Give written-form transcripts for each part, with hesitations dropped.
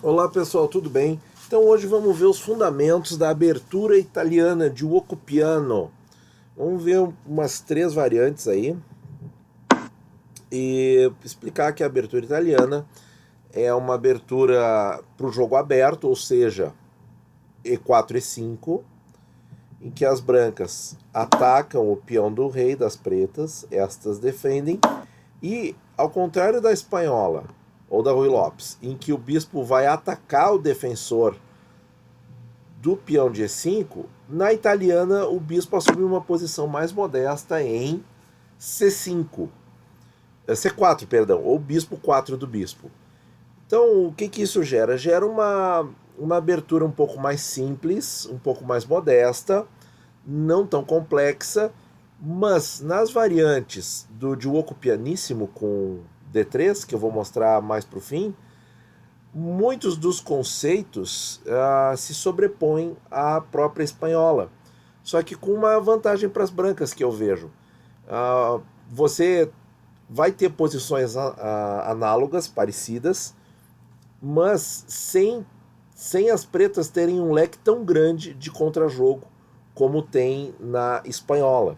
Olá pessoal, tudo bem? Então hoje vamos ver os fundamentos da abertura italiana de Uoco Piano. Vamos ver umas três variantes aí e explicar que a abertura italiana é uma abertura para o jogo aberto, ou seja, E4 e 5, em que as brancas atacam o peão do rei das pretas, estas defendem, e ao contrário da espanhola ou da Rui Lopes, em que o bispo vai atacar o defensor do peão de E5, na italiana o bispo assume uma posição mais modesta em C5, C4, perdão, ou bispo 4 do bispo. Então, o que isso gera? Gera uma abertura um pouco mais simples, um pouco mais modesta, não tão complexa, mas nas variantes do Giuoco Pianissimo com D3, que eu vou mostrar mais para o fim, muitos dos conceitos se sobrepõem à própria espanhola. Só que com uma vantagem para as brancas que eu vejo. Você vai ter posições análogas, parecidas, mas sem as pretas terem um leque tão grande de contrajogo como tem na espanhola.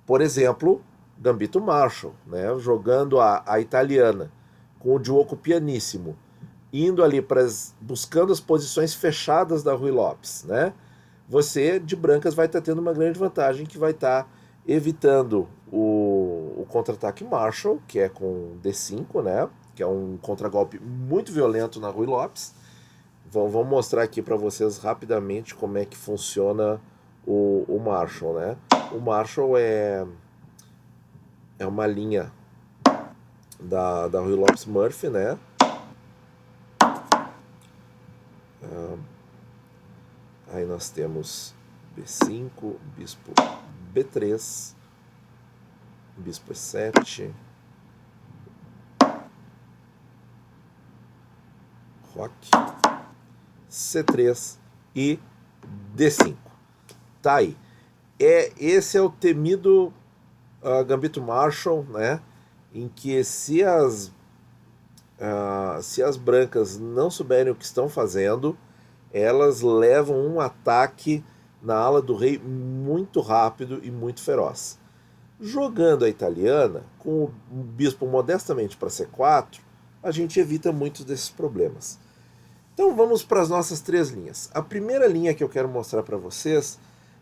Por exemplo, Gambito Marshall, né, jogando a italiana com o Giuoco Pianissimo, indo ali buscando as posições fechadas da Rui Lopes, né? Você de brancas vai estar tendo uma grande vantagem que vai estar evitando o contra-ataque Marshall, que é com D5, né? Que é um contragolpe muito violento na Rui Lopes. Vamos mostrar aqui para vocês rapidamente como é que funciona o Marshall, né? O Marshall é uma linha da Rui Lopes Murphy, né? Aí nós temos B5, bispo B3, bispo E7, roque, C3 e D5. Tá aí. Esse é o temido Gambito Marshall, né? Em que se as brancas não souberem o que estão fazendo, elas levam um ataque na ala do rei muito rápido e muito feroz. Jogando a italiana, com o bispo modestamente para C4, a gente evita muitos desses problemas. Então vamos para as nossas três linhas. A primeira linha que eu quero mostrar para vocês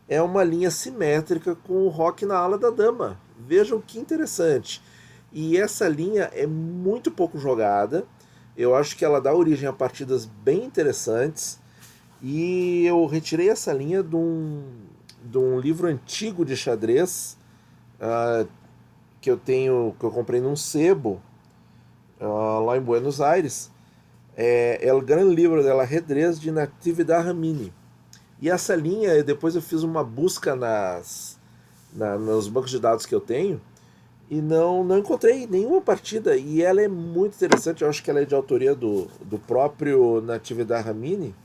é uma linha simétrica com o roque na ala da dama. Vejam que interessante. E essa linha é muito pouco jogada. Eu acho que ela dá origem a partidas bem interessantes. E eu retirei essa linha de um livro antigo de xadrez que eu comprei num sebo lá em Buenos Aires. É o grande livro dela, Ajedrez de Natividad Ramini. E essa linha, depois eu fiz uma busca nos bancos de dados que eu tenho e não encontrei nenhuma partida. E ela é muito interessante, eu acho que ela é de autoria do próprio Natividad Ramini.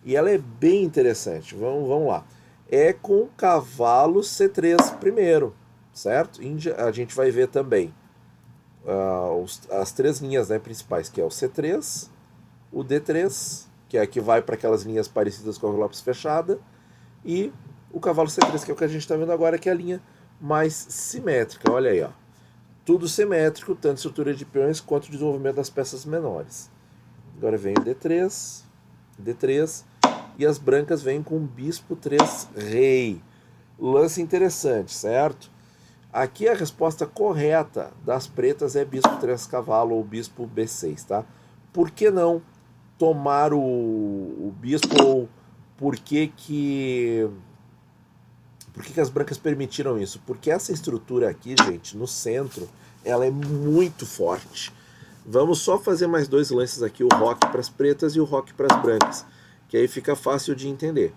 E ela é bem interessante. Vamos lá. É com cavalo C3 primeiro, certo? A gente vai ver também as três linhas, né, principais, que é o C3, o D3, que é a que vai para aquelas linhas parecidas com a Lopes fechada, e o cavalo C3, que é o que a gente está vendo agora, que é a linha mais simétrica. Olha aí, ó. Tudo simétrico, tanto estrutura de peões quanto o desenvolvimento das peças menores. Agora vem o D3, D3, e as brancas vêm com bispo 3 rei. Lance interessante, certo? Aqui a resposta correta das pretas é bispo 3 cavalo ou bispo B6, tá? Por que não tomar o bispo, ou por que as brancas permitiram isso? Porque essa estrutura aqui, gente, no centro, ela é muito forte. Vamos só fazer mais dois lances aqui, o roque para as pretas e o roque para as brancas, que aí fica fácil de entender.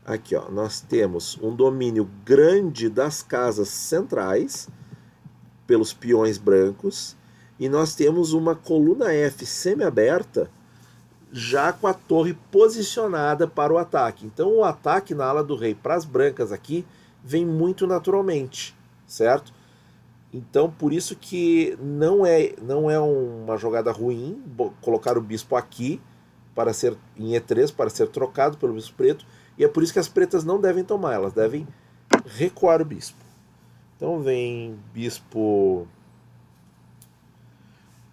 Aqui, ó, nós temos um domínio grande das casas centrais pelos peões brancos e nós temos uma coluna F semi-aberta já com a torre posicionada para o ataque. Então o ataque na ala do rei para as brancas aqui vem muito naturalmente, certo? Então por isso que não é uma jogada ruim colocar o bispo aqui, em E3 para ser trocado pelo bispo preto, e é por isso que as pretas não devem tomar, elas devem recuar o bispo. Então vem bispo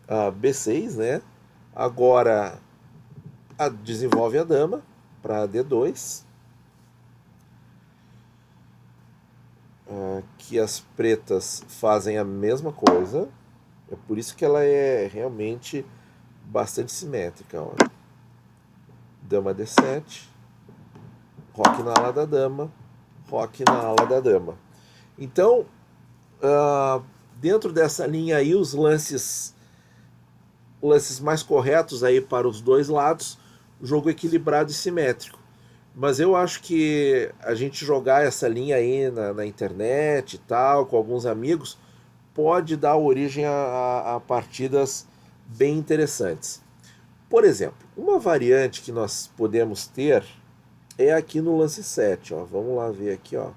B6, né? Agora desenvolve a dama para D2. Que as pretas fazem a mesma coisa. É por isso que ela é realmente bastante simétrica. Ó. Dama D7, roque na ala da dama, roque na ala da dama. Então, dentro dessa linha aí, os lances mais corretos aí para os dois lados, jogo equilibrado e simétrico. Mas eu acho que a gente jogar essa linha aí na internet e tal, com alguns amigos, pode dar origem a partidas bem interessantes. Por exemplo, uma variante que nós podemos ter é aqui no lance 7. Ó. Vamos lá ver aqui. Ó.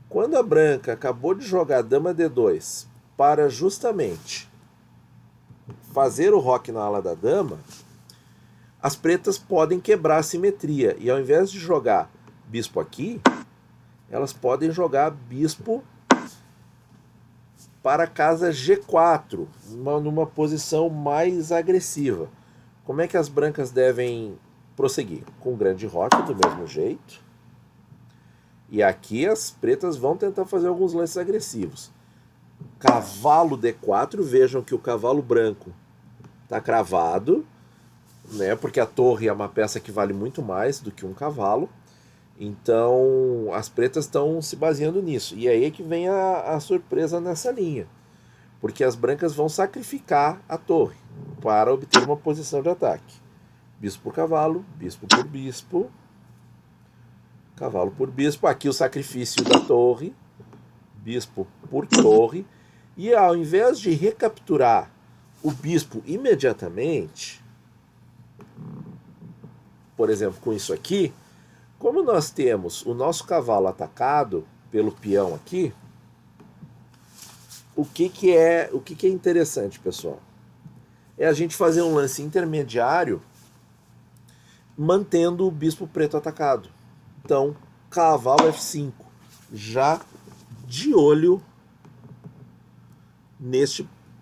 Quando a branca acabou de jogar dama D2 para justamente fazer o roque na ala da dama, as pretas podem quebrar a simetria. E ao invés de jogar bispo aqui, elas podem jogar bispo para a casa G4, numa posição mais agressiva. Como é que as brancas devem prosseguir? Com grande roque, do mesmo jeito. E aqui as pretas vão tentar fazer alguns lances agressivos. Cavalo D4, vejam que o cavalo branco está cravado, né, porque a torre é uma peça que vale muito mais do que um cavalo. Então as pretas estão se baseando nisso. E aí é que vem a surpresa nessa linha. Porque as brancas vão sacrificar a torre para obter uma posição de ataque. Bispo por cavalo, bispo por bispo, cavalo por bispo. Aqui o sacrifício da torre, bispo por torre. E ao invés de recapturar o bispo imediatamente, por exemplo, com isso aqui, como nós temos o nosso cavalo atacado pelo peão aqui, o que é interessante, pessoal? É a gente fazer um lance intermediário mantendo o bispo preto atacado. Então, cavalo F5, já de olho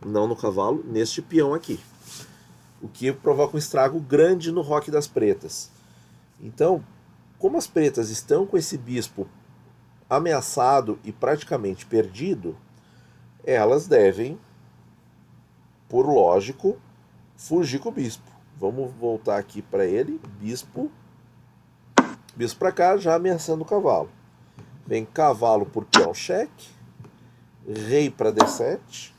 não no cavalo, neste peão aqui. O que provoca um estrago grande no roque das pretas. Então, como as pretas estão com esse bispo ameaçado e praticamente perdido, elas devem, por lógico, fugir com o bispo. Vamos voltar aqui para ele. Bispo para cá, já ameaçando o cavalo. Vem cavalo por peão cheque. Rei para D7.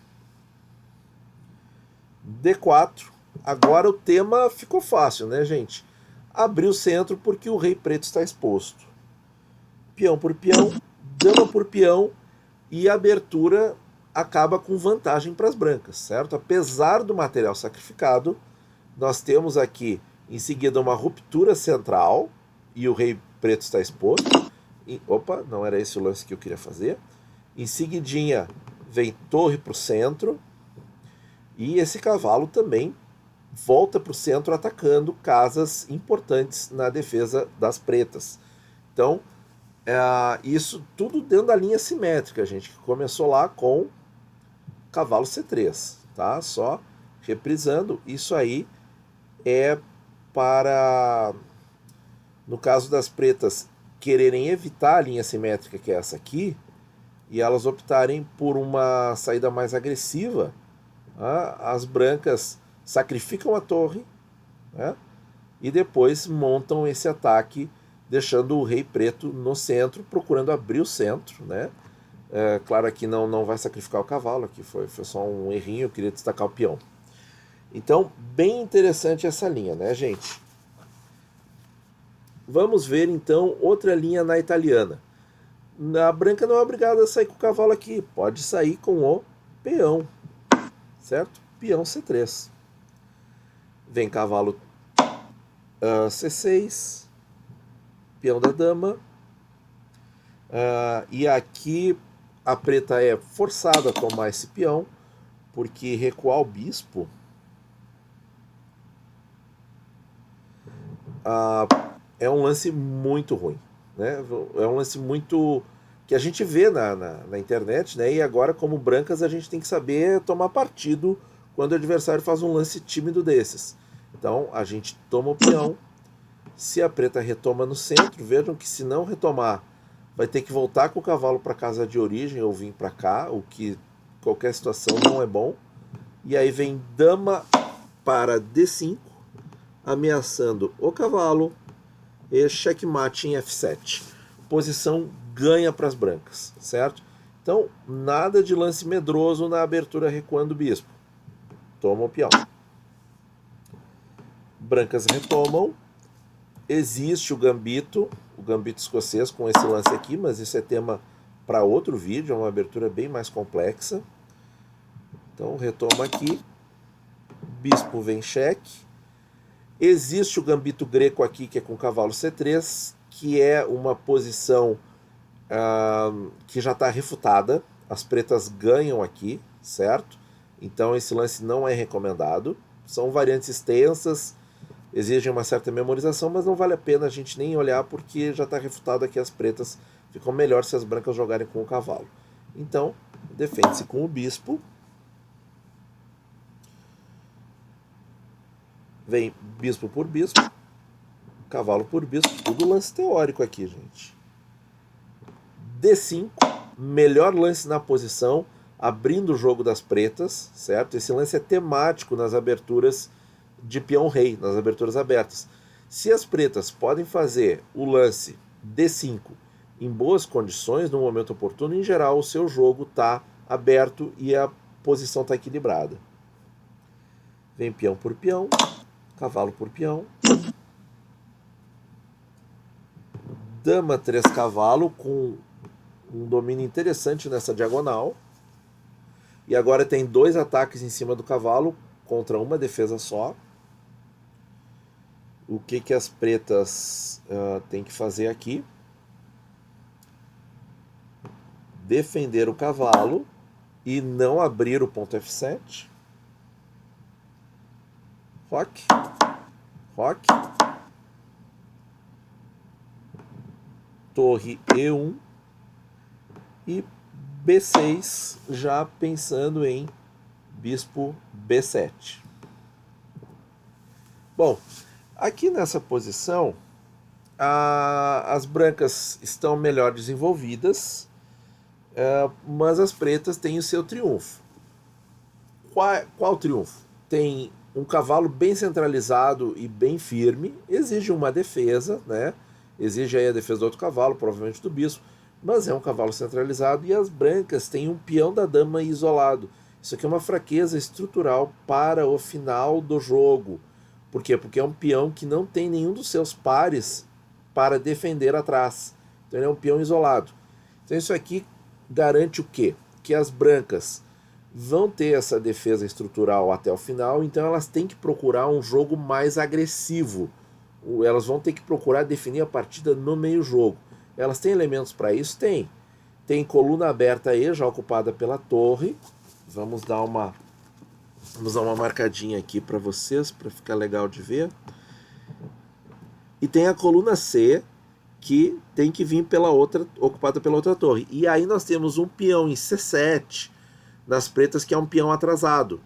D4. Agora o tema ficou fácil, né, gente? Abrir o centro porque o rei preto está exposto. Peão por peão, dama por peão, e a abertura acaba com vantagem para as brancas, certo? Apesar do material sacrificado, nós temos aqui em seguida uma ruptura central e o rei preto está exposto. Opa, não era esse o lance que eu queria fazer. Em seguidinha vem torre para o centro e esse cavalo também volta para o centro atacando casas importantes na defesa das pretas. Então, isso tudo dentro da linha simétrica, gente, que começou lá com cavalo C3, tá? Só reprisando, isso aí é para, no caso das pretas, quererem evitar a linha simétrica, que é essa aqui, e elas optarem por uma saída mais agressiva. As brancas sacrificam a torre, né, e depois montam esse ataque, deixando o rei preto no centro, procurando abrir o centro, né? Claro, aqui não vai sacrificar o cavalo, aqui foi só um errinho, eu queria destacar o peão. Então, bem interessante essa linha, né, gente? Vamos ver, então, outra linha na italiana. A branca não é obrigada a sair com o cavalo aqui, pode sair com o peão, certo? Peão C3. Vem cavalo C6, peão da dama, e aqui a preta é forçada a tomar esse peão, porque recuar o bispo é um lance muito ruim, né? É um lance muito que a gente vê na internet, né? E agora, como brancas, a gente tem que saber tomar partido quando o adversário faz um lance tímido desses. Então, a gente toma o peão. Se a preta retoma no centro, vejam que se não retomar, vai ter que voltar com o cavalo para casa de origem ou vir para cá, o que qualquer situação não é bom. E aí vem dama para D5, ameaçando o cavalo, e checkmate em F7. Posição ganha para as brancas, certo? Então, nada de lance medroso na abertura recuando o bispo. Toma o peão. Brancas retomam. Existe o gambito escocês com esse lance aqui, mas isso é tema para outro vídeo, é uma abertura bem mais complexa. Então, retoma aqui. Bispo vem cheque. Existe o gambito greco aqui, que é com cavalo C3, que é uma posição que já está refutada. As pretas ganham aqui, certo? Então esse lance não é recomendado. São variantes extensas, exigem uma certa memorização, mas não vale a pena a gente nem olhar, porque já está refutado aqui. As pretas ficam melhor se as brancas jogarem com o cavalo. Então, defende-se com o bispo. Vem bispo por bispo, cavalo por bispo, tudo lance teórico aqui, gente. D5, melhor lance na posição, abrindo o jogo das pretas, certo? Esse lance é temático nas aberturas de peão-rei, nas aberturas abertas. Se as pretas podem fazer o lance D5 em boas condições, no momento oportuno, em geral o seu jogo está aberto e a posição está equilibrada. Vem peão por peão, cavalo por peão. Dama 3 cavalo com um domínio interessante nessa diagonal. E agora tem 2 ataques em cima do cavalo contra uma defesa só. O que as pretas têm que fazer aqui? Defender o cavalo e não abrir o ponto F7. Roque, roque, torre E1 e B6, já pensando em bispo B7. Bom, aqui nessa posição, as brancas estão melhor desenvolvidas, mas as pretas têm o seu triunfo. Qual triunfo? Tem um cavalo bem centralizado e bem firme, exige uma defesa, né? Exige aí a defesa do outro cavalo, provavelmente do bispo, mas é um cavalo centralizado, e as brancas têm um peão da dama isolado. Isso aqui é uma fraqueza estrutural para o final do jogo. Por quê? Porque é um peão que não tem nenhum dos seus pares para defender atrás. Então ele é um peão isolado. Então isso aqui garante o quê? Que as brancas vão ter essa defesa estrutural até o final, então elas têm que procurar um jogo mais agressivo. Elas vão ter que procurar definir a partida no meio-jogo. Elas têm elementos para isso? Tem. Tem coluna aberta aí, já ocupada pela torre. Vamos dar uma marcadinha aqui para vocês, para ficar legal de ver. E tem a coluna C, que tem que vir ocupada pela outra torre. E aí nós temos um peão em C7 das pretas, que é um peão atrasado,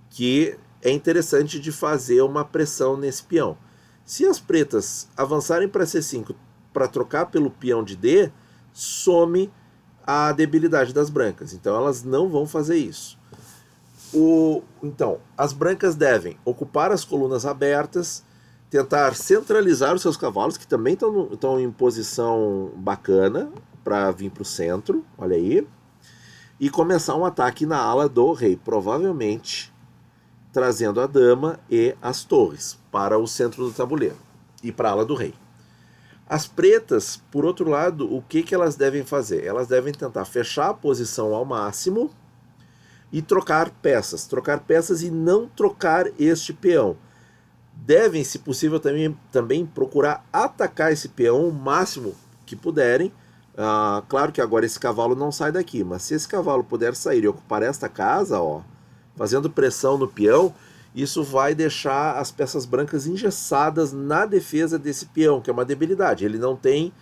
que é interessante de fazer uma pressão nesse peão. Se as pretas avançarem para C5 para trocar pelo peão de D, some a debilidade das brancas. Então elas não vão fazer isso. Então, as brancas devem ocupar as colunas abertas, tentar centralizar os seus cavalos, que também estão em posição bacana para vir para o centro, olha aí, e começar um ataque na ala do rei, provavelmente trazendo a dama e as torres para o centro do tabuleiro e para a ala do rei. As pretas, por outro lado, o que elas devem fazer? Elas devem tentar fechar a posição ao máximo e trocar peças e não trocar este peão. Devem, se possível, também procurar atacar esse peão o máximo que puderem. Claro que agora esse cavalo não sai daqui, mas se esse cavalo puder sair e ocupar esta casa, ó, fazendo pressão no peão, isso vai deixar as peças brancas engessadas na defesa desse peão, que é uma debilidade. Ele não tem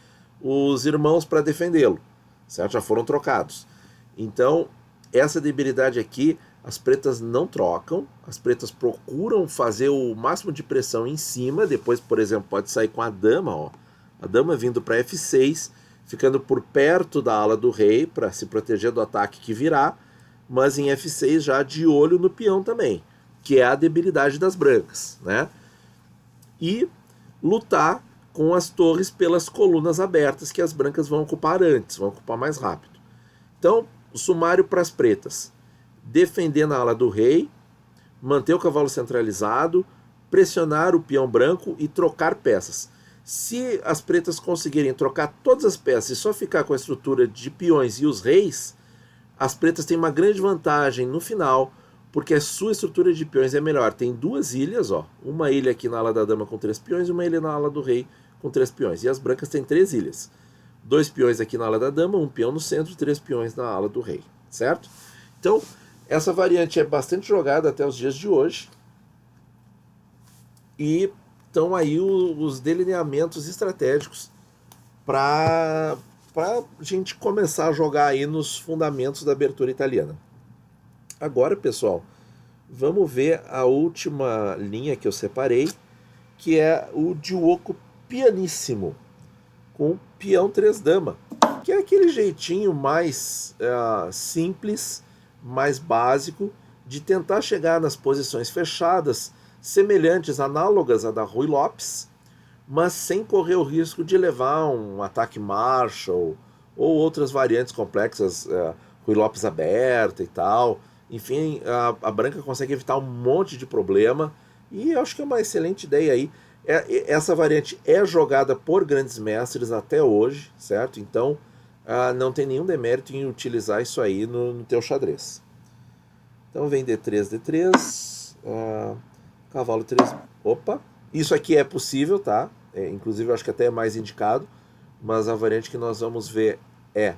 os irmãos para defendê-lo, certo? Já foram trocados. Então, essa debilidade aqui, as pretas não trocam, as pretas procuram fazer o máximo de pressão em cima, depois, por exemplo, pode sair com a dama, ó. A dama vindo para F6, ficando por perto da ala do rei, para se proteger do ataque que virá, mas em F6 já de olho no peão também, que é a debilidade das brancas, né? E lutar com as torres pelas colunas abertas que as brancas vão ocupar antes, vão ocupar mais rápido. Então, o sumário para as pretas: defender na ala do rei, manter o cavalo centralizado, pressionar o peão branco e trocar peças. Se as pretas conseguirem trocar todas as peças e só ficar com a estrutura de peões e os reis, as pretas têm uma grande vantagem no final, porque a sua estrutura de peões é melhor. Tem duas ilhas, ó, uma ilha aqui na ala da dama com 3 peões e uma ilha na ala do rei com 3 peões. E as brancas têm 3 ilhas. 2 peões aqui na ala da dama, 1 peão no centro e 3 peões na ala do rei, certo? Então, essa variante é bastante jogada até os dias de hoje. E estão aí os delineamentos estratégicos para a gente começar a jogar aí nos fundamentos da abertura italiana. Agora, pessoal, vamos ver a última linha que eu separei, que é o Giuoco pianissimo, com peão 3 dama, que é aquele jeitinho mais simples, mais básico, de tentar chegar nas posições fechadas, semelhantes, análogas à da Ruy Lopes, mas sem correr o risco de levar um ataque Marshall ou outras variantes complexas, Ruy Lopes aberta e tal. Enfim, a branca consegue evitar um monte de problema e eu acho que é uma excelente ideia aí. Essa variante é jogada por grandes mestres até hoje, certo? Então não tem nenhum demérito em utilizar isso aí no teu xadrez. Então vem D3, D3, cavalo 3. Opa! Isso aqui é possível, tá? Inclusive eu acho que até é mais indicado, mas a variante que nós vamos ver é...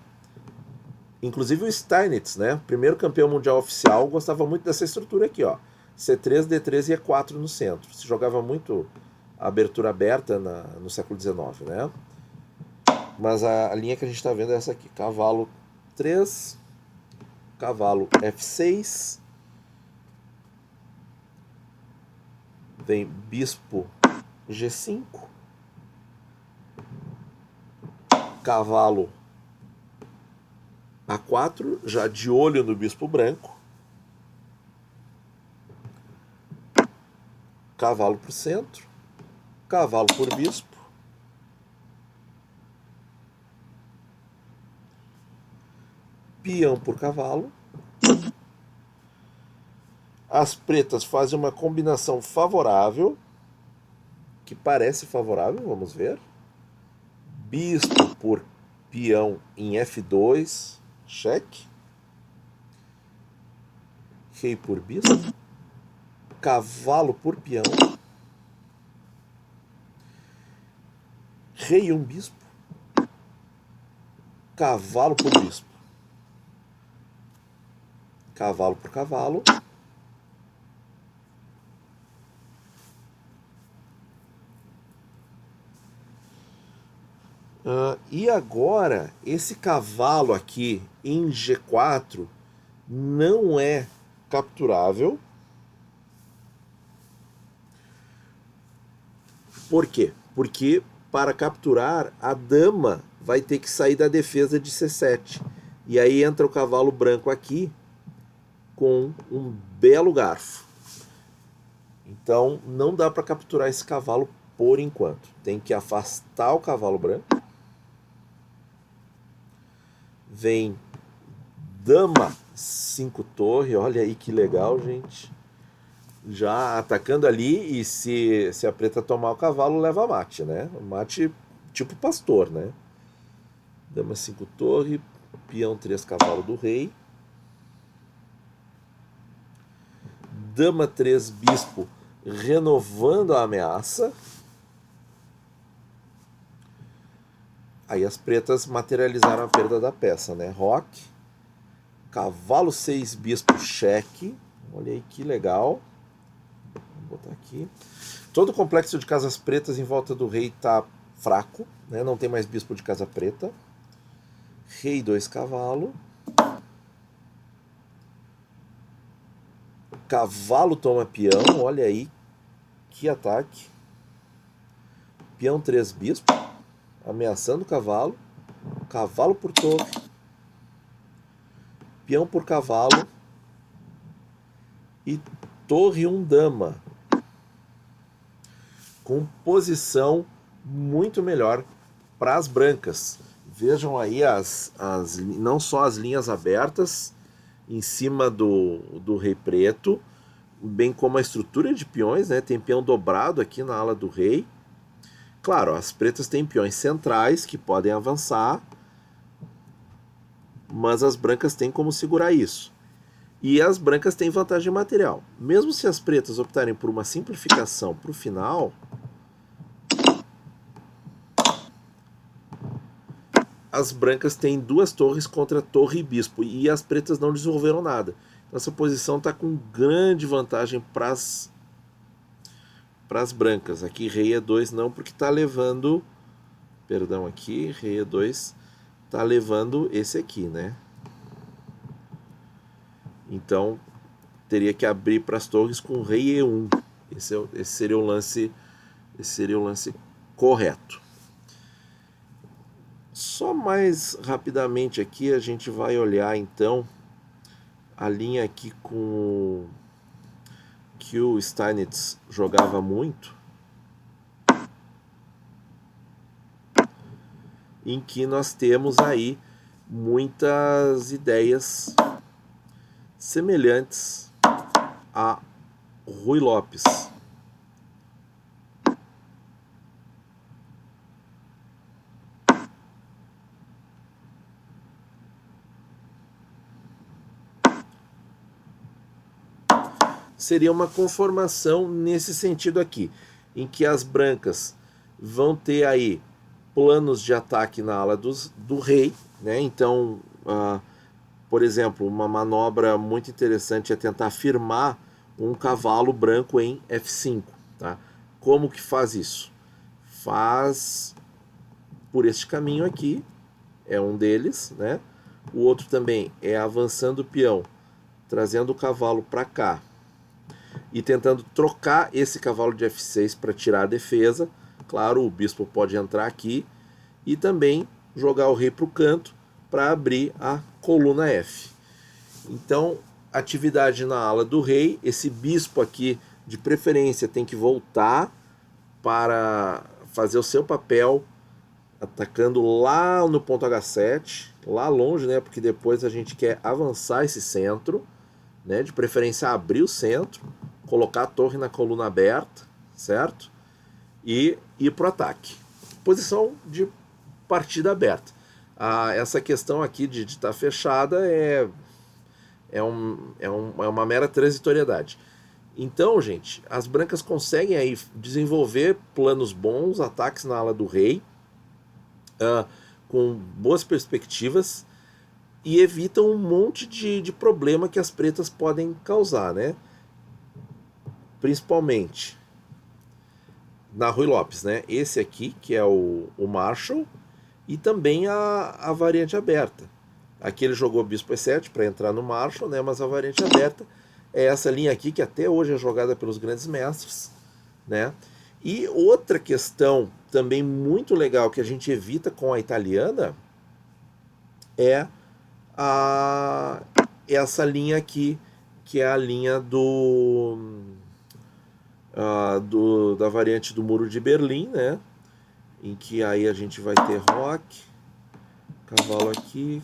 Inclusive o Steinitz, né? Primeiro campeão mundial oficial, gostava muito dessa estrutura aqui, ó. C3, D3 e E4 no centro. Se jogava muito a abertura aberta no século XIX, né? Mas a linha que a gente está vendo é essa aqui. Cavalo 3, cavalo F6, vem bispo G5, cavalo A4, já de olho no bispo branco, cavalo para o centro, cavalo por bispo, peão por cavalo. As pretas fazem uma combinação favorável, que parece favorável, vamos ver. Bispo por peão em F2, cheque. Rei por bispo. Cavalo por peão. Rei bispo. Cavalo por bispo. Cavalo por cavalo. E agora, esse cavalo aqui em G4 não é capturável. Por quê? Porque para capturar, a dama vai ter que sair da defesa de C7. E aí entra o cavalo branco aqui com um belo garfo. Então não dá para capturar esse cavalo por enquanto. Tem que afastar o cavalo branco. Vem dama 5 torre, olha aí que legal, gente. Já atacando ali, e se a preta tomar o cavalo, leva mate, né? Mate tipo pastor, né? Dama 5 torre, peão 3 cavalo do rei. Dama 3 bispo, renovando a ameaça. Aí as pretas materializaram a perda da peça, né? Roque. Cavalo 6 bispo cheque. Olha aí que legal. tá aqui. Todo o complexo de casas pretas em volta do rei está fraco, né? Não tem mais bispo de casa preta. Rei 2 cavalo. Cavalo toma peão, olha aí que ataque. Peão 3 bispo, ameaçando o cavalo. Cavalo por torre. Peão por cavalo. E torre 1 dama. Com posição muito melhor para as brancas. Vejam aí não só as linhas abertas em cima do rei preto, bem como a estrutura de peões, né? Tem peão dobrado aqui na ala do rei. Claro, as pretas têm peões centrais que podem avançar, mas as brancas têm como segurar isso. E as brancas têm vantagem material. Mesmo se as pretas optarem por uma simplificação para o final, as brancas têm 2 torres contra torre e bispo, e as pretas não desenvolveram nada. Então essa posição está com grande vantagem para as brancas. Aqui rei E2 não, porque está levando... Perdão, aqui rei E2 está levando esse aqui, né? Então teria que abrir para as torres com rei E1. Esse seria o lance correto. Só mais rapidamente aqui a gente vai olhar então a linha aqui com que o Steinitz jogava muito, em que nós temos aí muitas ideias semelhantes a Ruy Lopes. Seria uma conformação nesse sentido aqui, em que as brancas vão ter aí planos de ataque na ala do rei, né? Então, por exemplo, uma manobra muito interessante é tentar firmar um cavalo branco em F5, tá? Como que faz isso? Faz por este caminho aqui, é um deles, né? O outro também é avançando o peão, trazendo o cavalo para cá, e tentando trocar esse cavalo de F6 para tirar a defesa. Claro, o bispo pode entrar aqui e também jogar o rei para o canto para abrir a coluna F. Então, atividade na ala do rei. Esse bispo aqui, de preferência, tem que voltar para fazer o seu papel, atacando lá no ponto H7, lá longe, né? Porque depois a gente quer avançar esse centro, né? De preferência abrir o centro, colocar a torre na coluna aberta, certo? E ir para o ataque. Posição de partida aberta. Essa questão aqui de estar fechada é uma mera transitoriedade. Então, gente, as brancas conseguem aí desenvolver planos bons, ataques na ala do rei, com boas perspectivas, e evitam um monte de problema que as pretas podem causar, né? Principalmente na Ruy Lopes, né? Esse aqui, que é o Marshall, e também a variante aberta. Aqui ele jogou bispo E7 para entrar no Marshall, né? Mas a variante aberta é essa linha aqui, que até hoje é jogada pelos grandes mestres, né? E outra questão também muito legal que a gente evita com a italiana é essa linha aqui, que é a linha da variante do Muro de Berlim, né? Em que aí a gente vai ter roque, cavalo aqui,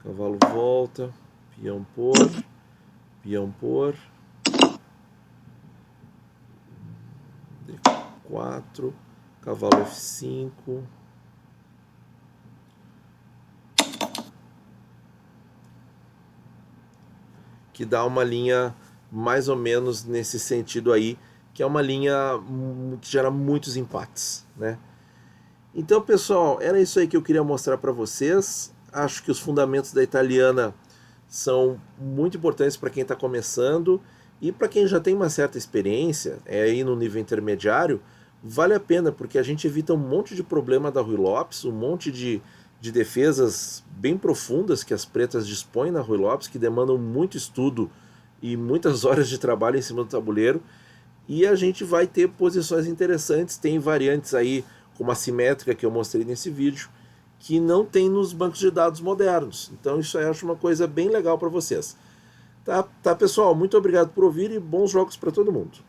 cavalo volta, peão por, D4, cavalo F5, que dá uma linha mais ou menos nesse sentido aí, que é uma linha que gera muitos empates, né? Então, pessoal, era isso aí que eu queria mostrar para vocês. Acho que os fundamentos da italiana são muito importantes para quem está começando, E para quem já tem uma certa experiência, aí no nível intermediário, vale a pena, porque a gente evita um monte de problema da Ruy Lopes, um monte de defesas bem profundas que as pretas dispõem na Ruy Lopes, que demandam muito estudo e muitas horas de trabalho em cima do tabuleiro, e a gente vai ter posições interessantes, tem variantes aí como a simétrica que eu mostrei nesse vídeo, que não tem nos bancos de dados modernos. Então isso aí eu acho uma coisa bem legal para vocês. Tá, pessoal? Muito obrigado por ouvir e bons jogos para todo mundo.